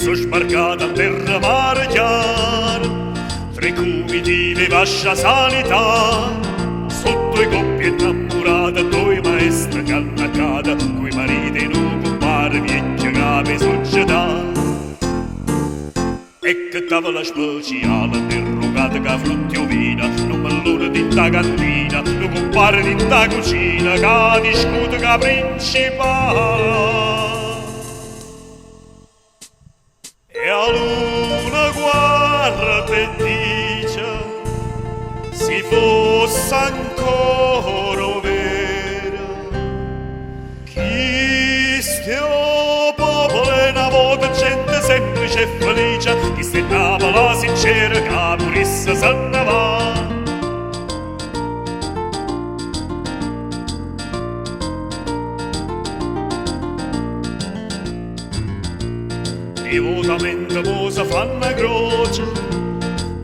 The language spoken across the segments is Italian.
so sbarcata a terra mare chiaro, tra i cumi di vivascia sanità, sotto i coppie innamorate, due maestre cannacate, coi mariti in un compare vecchia capi società. E che tavola speciale, interrogata che frutti o vina, non mellone di ta cantina, non compare di ta cucina, che discute che principale. E a luna guarda e dice, si fosse ancora vera, chi stiamo popolo è una volta gente semplice e felice, chi se la sincera che purissa se ne va. Devotamente posa fanno croce,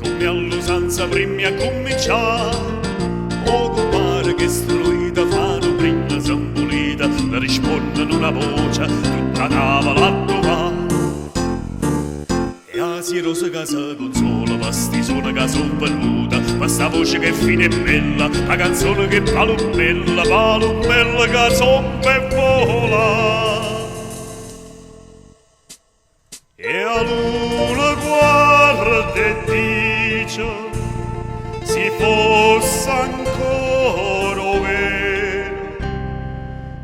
come all'usanza prima a cominciare, o compare che struita fanno prima s'ambulita, la rispondono una voce, tutta tavola a trovare. E a si rosa che si consola, pasti sono che sono venuta, questa voce che è fine e bella, la canzone che palumbella che zomba e vola. E a luna guarda e dice, si fosse ancora vero,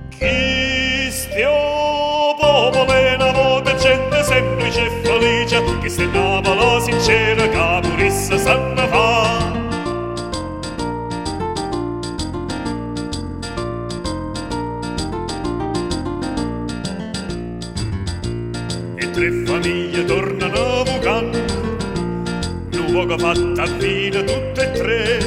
chi stiamo popolo è una volta gente semplice e felice, che se nava la sincera che purissa se ne va. Tre famiglie tornano vocando, un poco fatta vita tutte e tre,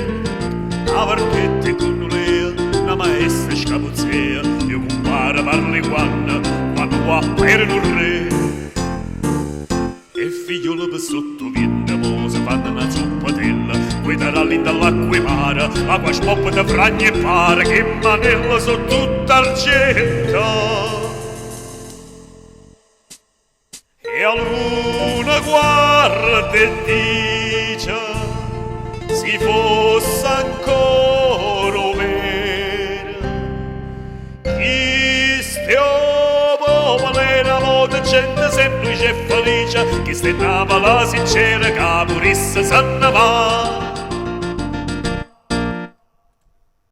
una varchetta con lei, una maestra scapuzzea, e un compare parli quando va per un re. E figliolo per sotto viene mosa, fanno una zoppatella, quei taralli dall'acqua e mare, l'acqua spoppa da fragna e pare, che manella sono tutta argento. E a luna guarda e dice, si fosse ancora vera, chi stiamo popolo è una volta gente semplice e felice, chi stenava la sincera che purissa se ne va.